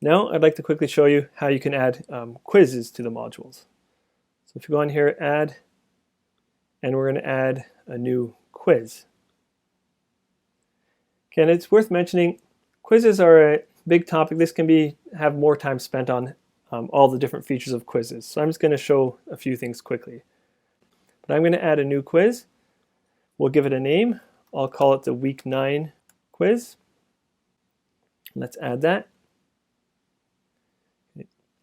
Now I'd like to quickly show you how you can add quizzes to the modules. So if you go on here, add, and we're going to add a new quiz. Okay, and it's worth mentioning, quizzes are a big topic. This can have more time spent on all the different features of quizzes. So I'm just going to show a few things quickly. But I'm going to add a new quiz. We'll give it a name. I'll call it the Week 9 quiz. Let's add that.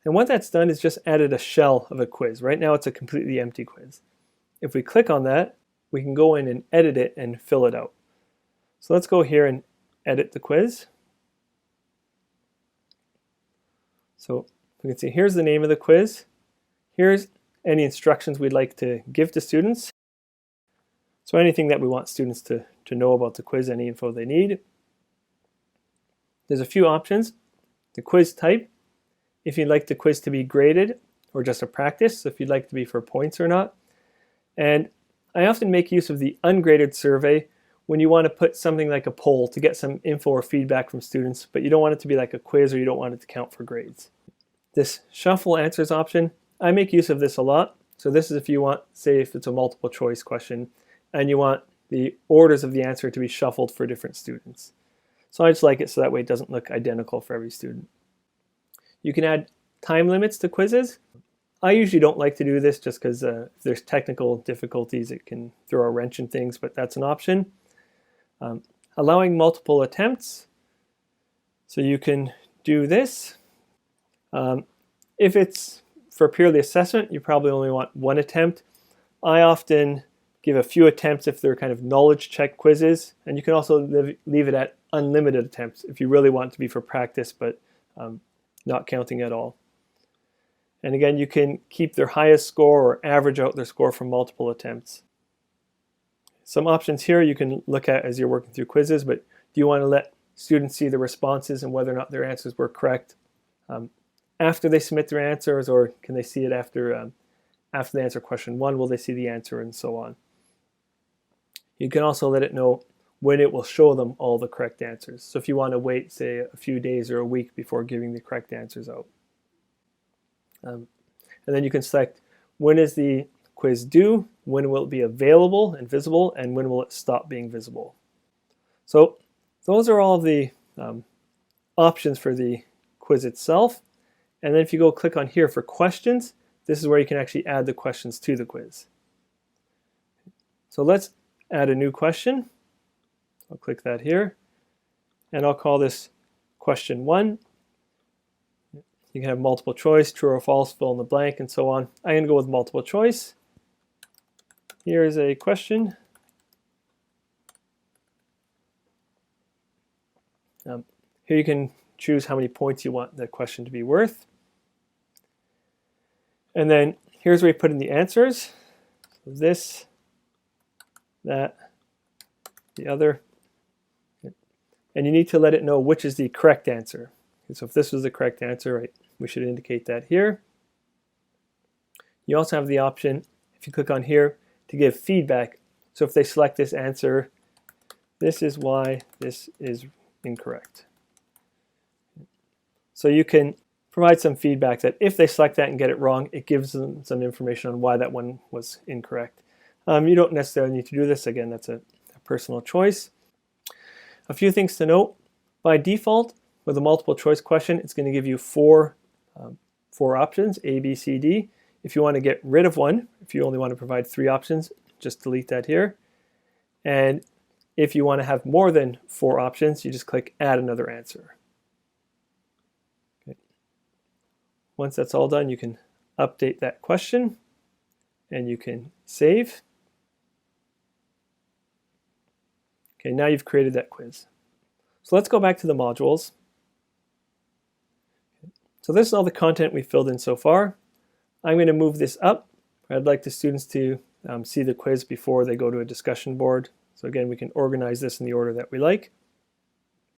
And what that's done is just added a shell of a quiz. Right now it's a completely empty quiz. If we click on that, we can go in and edit it and fill it out. So let's go here and edit the quiz. So we can see here's the name of the quiz. Here's any instructions we'd like to give to students. So anything that we want students to know about the quiz, any info they need. There's a few options. The quiz type, if you'd like the quiz to be graded or just a practice, so if you'd like it to be for points or not. And I often make use of the ungraded survey when you want to put something like a poll to get some info or feedback from students, but you don't want it to be like a quiz or you don't want it to count for grades. This shuffle answers option, I make use of this a lot. So this is if you want, say if it's a multiple choice question, and you want the orders of the answer to be shuffled for different students. So I just like it so that way it doesn't look identical for every student. You can add time limits to quizzes. I usually don't like to do this just because if there's technical difficulties, it can throw a wrench in things, but that's an option. Allowing multiple attempts. So you can do this. If it's for purely assessment, you probably only want one attempt. I often give a few attempts if they're kind of knowledge check quizzes, and you can also leave it at unlimited attempts if you really want it to be for practice, but not counting at all. And again, you can keep their highest score or average out their score from multiple attempts. Some options here you can look at as you're working through quizzes, but do you want to let students see the responses and whether or not their answers were correct after they submit their answers, or can they see it after they answer question 1, will they see the answer, and so on. You can also let it know when it will show them all the correct answers. So if you want to wait, say, a few days or a week before giving the correct answers out. And then you can select when is the quiz due, when will it be available and visible, and when will it stop being visible. So those are all of the options for the quiz itself. And then if you go click on here for questions, this is where you can actually add the questions to the quiz. So let's add a new question. I'll click that here, and I'll call this question 1. You can have multiple choice, true or false, fill in the blank, and so on. I'm going to go with multiple choice. Here is a question. Here you can choose how many points you want the question to be worth. And then here's where you put in the answers. So this, that, the other. And you need to let it know which is the correct answer. So if this was the correct answer, right, we should indicate that here. You also have the option, if you click on here, to give feedback. So if they select this answer, this is why this is incorrect. So you can provide some feedback that if they select that and get it wrong, it gives them some information on why that one was incorrect. You don't necessarily need to do this. Again, that's a personal choice. A few things to note. By default, with a multiple choice question, it's going to give you four options, A, B, C, D. If you want to get rid of one, if you only want to provide 3 options, just delete that here. And if you want to have more than 4 options, you just click add another answer. Okay. Once that's all done, you can update that question and you can save. Okay, now you've created that quiz. So let's go back to the modules. So this is all the content we filled in so far. I'm going to move this up. I'd like the students to see the quiz before they go to a discussion board. So again, we can organize this in the order that we like.